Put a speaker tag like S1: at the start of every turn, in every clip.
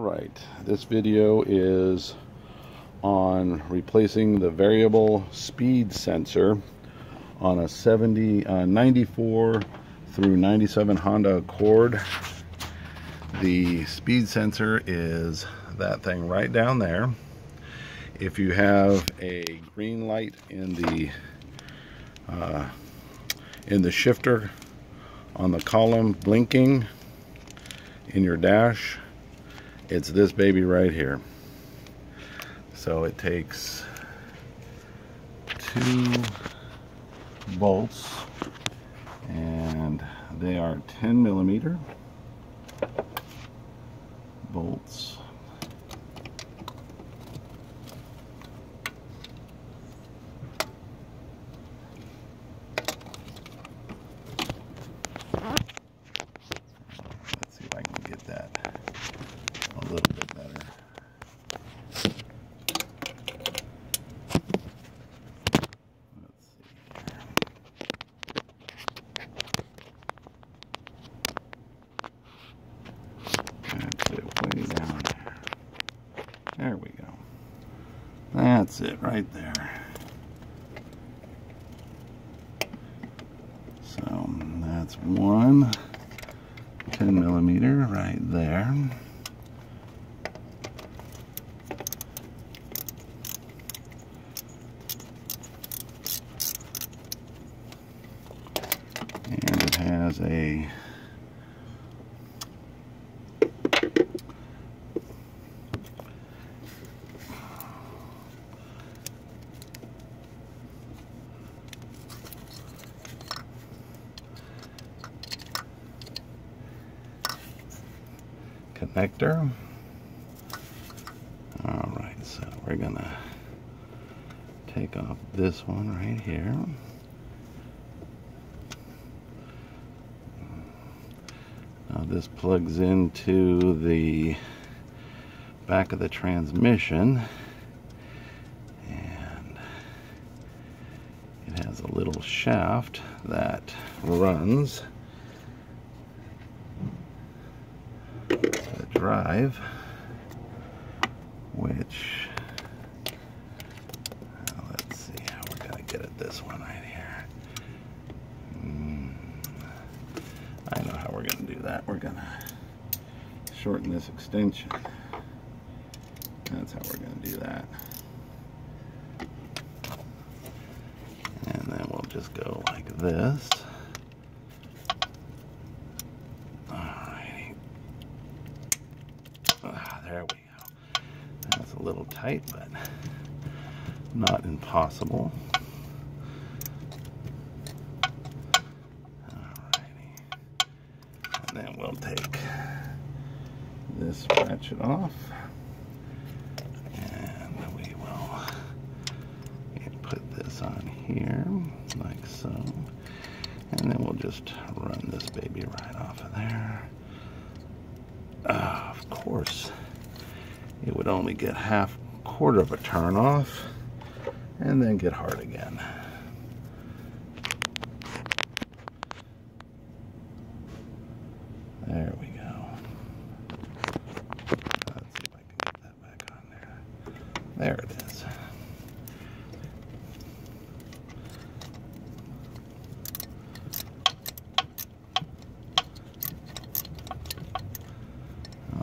S1: Alright, this video is on replacing the variable speed sensor on a 94 through 97 Honda Accord. The speed sensor is that thing right down there. If you have a green light in the shifter on the column blinking in your dash, it's this baby right here. So it takes 2 bolts, and they are 10mm bolts. Let's see if I can get that a little bit better. Let's see here. That's it, way down there. There we go. That's it right there. So that's one 10mm right there. And it has a connector. Alright, so we're gonna take off this one right here. Now this plugs into the back of the transmission, and it has a little shaft that runs the drive, which, let's see how we're gonna get at this one right here. I know how we're gonna do that. We're gonna shorten this extension. That's how we're gonna do that. And then we'll just go like this. Alrighty. There we go. That's a little tight, but not impossible. And then we'll take this ratchet off, and we will put this on here like so, and then we'll just run this baby right off of there. Of course, it would only get quarter of a turn off and then get hard again. There we go. Let's see if I can get that back on there. There it is.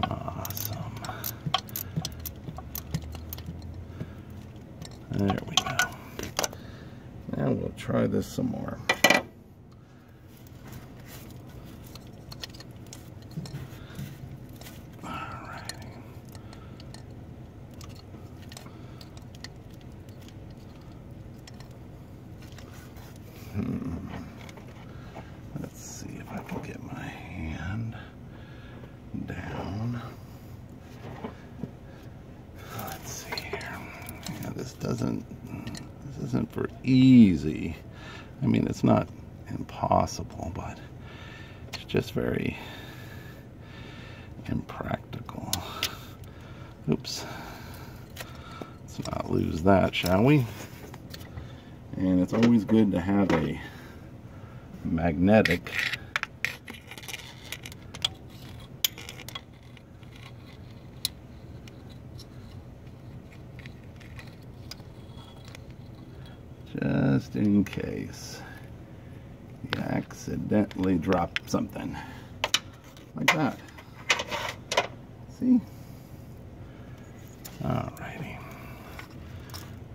S1: Awesome. There we go. Now we'll try this some more. Let's see if I can get my hand down. Let's see here. Yeah, this isn't for easy. I mean, it's not impossible, but it's just very impractical. Oops. Let's not lose that, shall we? And it's always good to have a magnetic just in case you accidentally drop something like that. See? Alrighty.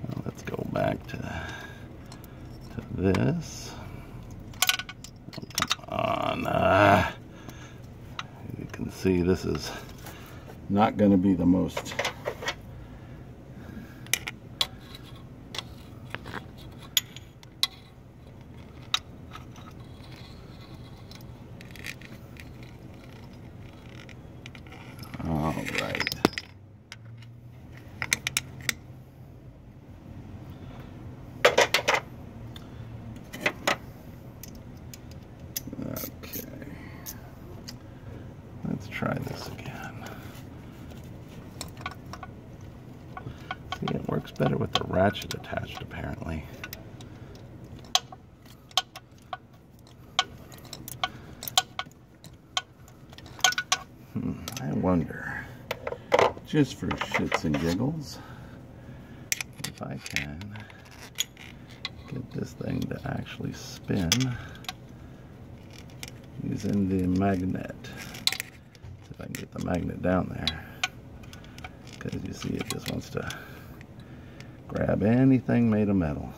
S1: Well, let's go back to this. Oh, come on. You can see this is not going to be the most all right. Okay. Let's try this again. See, it works better with the ratchet attached, apparently. I wonder, just for shits and giggles, if I can get this thing to actually spin using the magnet. See if I can get the magnet down there, because you see it just wants to grab anything made of metal.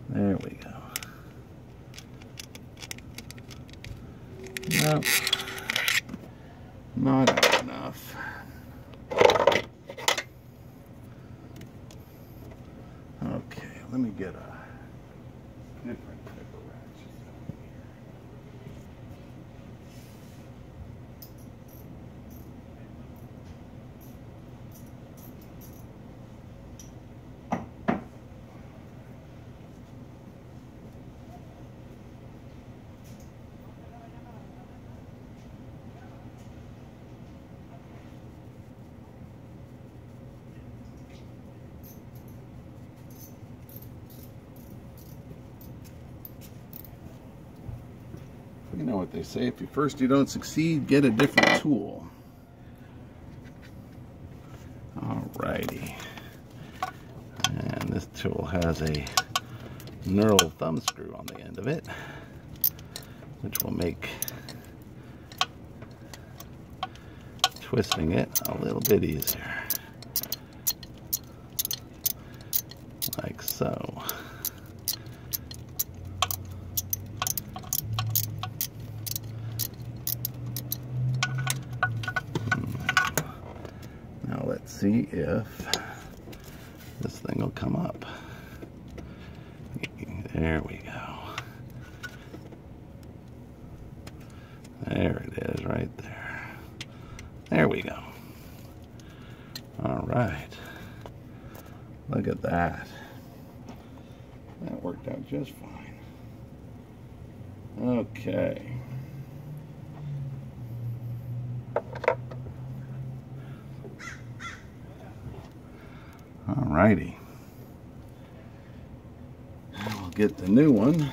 S1: There we go. Nope. Not out enough. Okay, let me get a different type of ratchet down here. You know what they say, if you don't succeed, get a different tool. Alrighty. And this tool has a knurled thumb screw on the end of it, which will make twisting it a little bit easier. Like so. Now let's see if this thing will come up. There we go. There it is right there. There we go. All right. Look at that. That worked out just fine. Okay. Alrighty. We'll get the new one.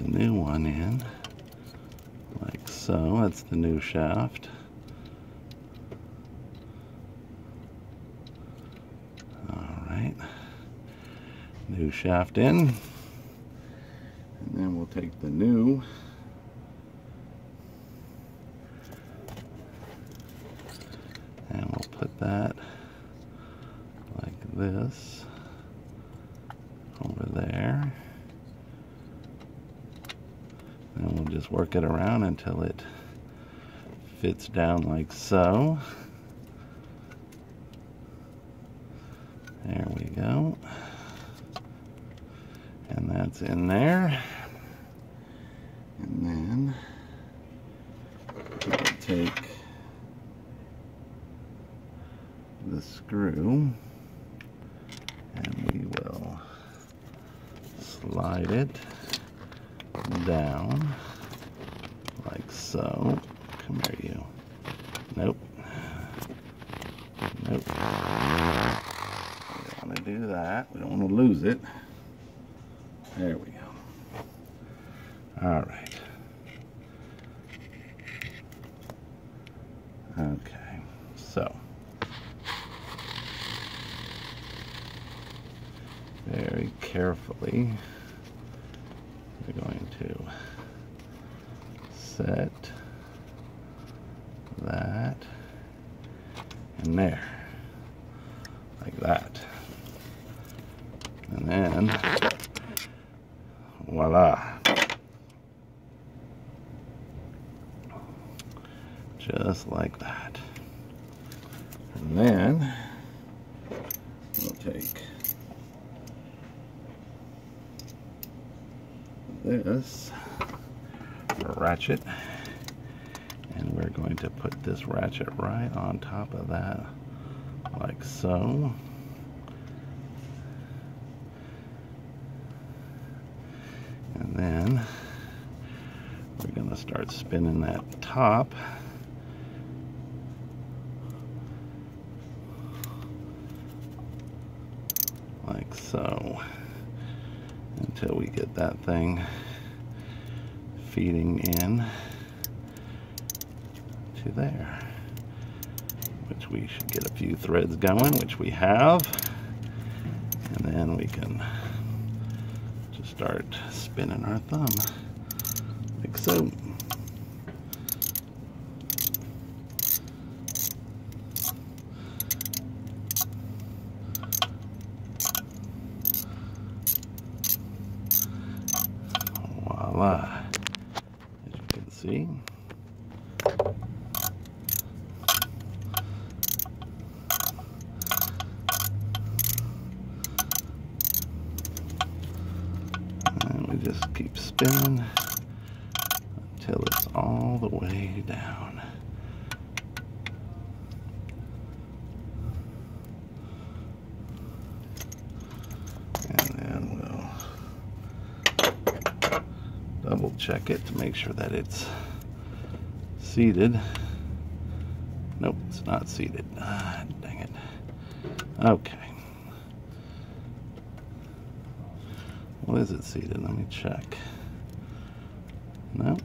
S1: New one in like so. That's the new shaft. All right, new shaft in, and then we'll take the new and we'll put that like this over there. And we'll just work it around until it fits down like so. There we go. And that's in there. And then we'll take the screw screw, and we will slide it down like so. Come here, you. Nope. Nope. We don't want to do that. We don't want to lose it. There we go. All right. Okay. So, very carefully, we're going to set that in there, like that. And then, voila. Just like that. And then, we'll take this ratchet, and we're going to put this ratchet right on top of that, like so. And then we're going to start spinning that top like so, until we get that thing feeding in to there, which we should get a few threads going, which we have, and then we can just start spinning our thumb like so. Voila, as you can see. And we just keep spinning until it's all the way down. And then we'll double check it to make sure that it's seated. Nope, it's not seated. Dang it. Okay. Well, is it seated? Let me check. Nope.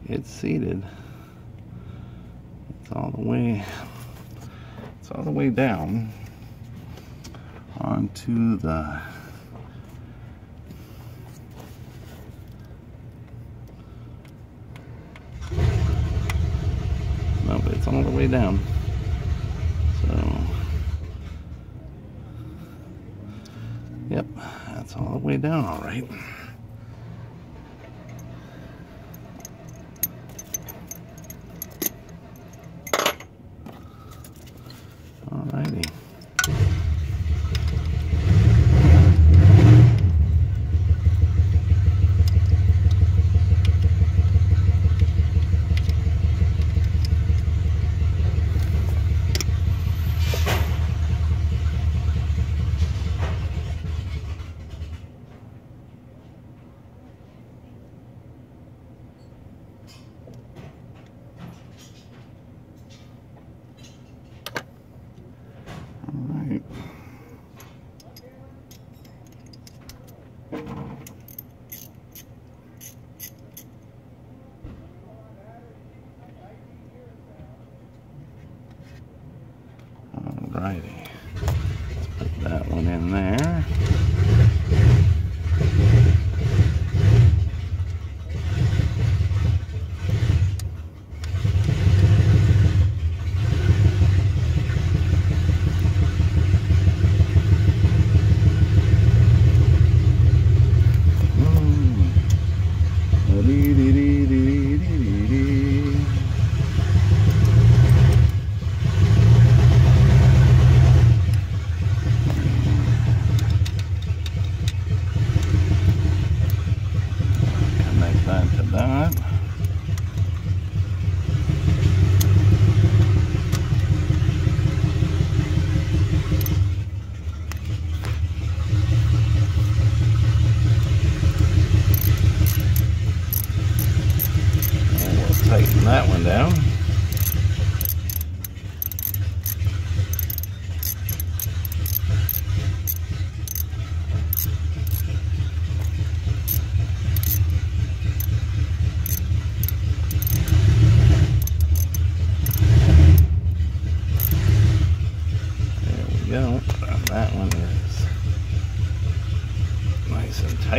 S1: It's seated. It's all the way down onto the it's all the way down. So, yep, that's all the way down, all right. All righty. Alright. Alrighty. Let's put that one in there.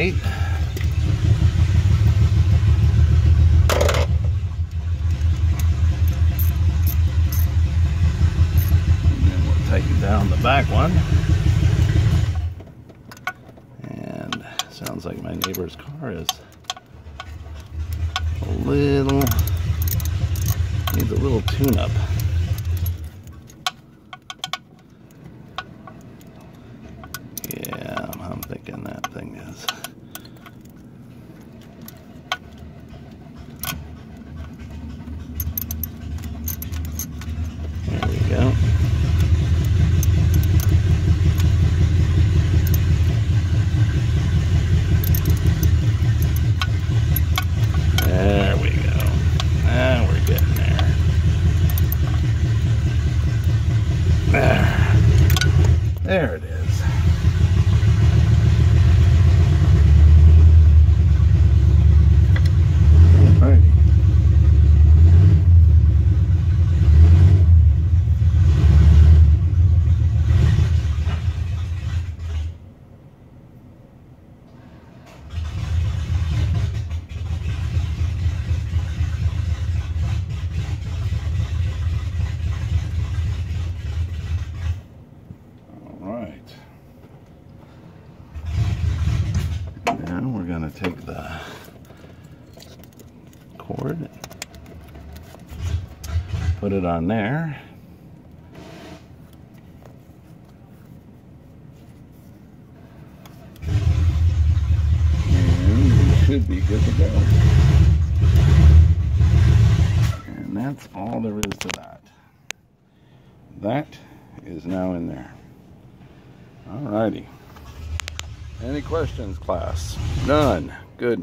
S1: tight. And then we'll tighten down the back one. And sounds like my neighbor's car is needs a little tune-up. Yeah, I'm thinking that thing is. There we go. There we go. Now we're getting there. There it is. Alrighty. Now we're going to take the cord, put it on there, and we should be good to go. And that's all there is to that. That is now in there. Alrighty. Any questions, class? None. Good.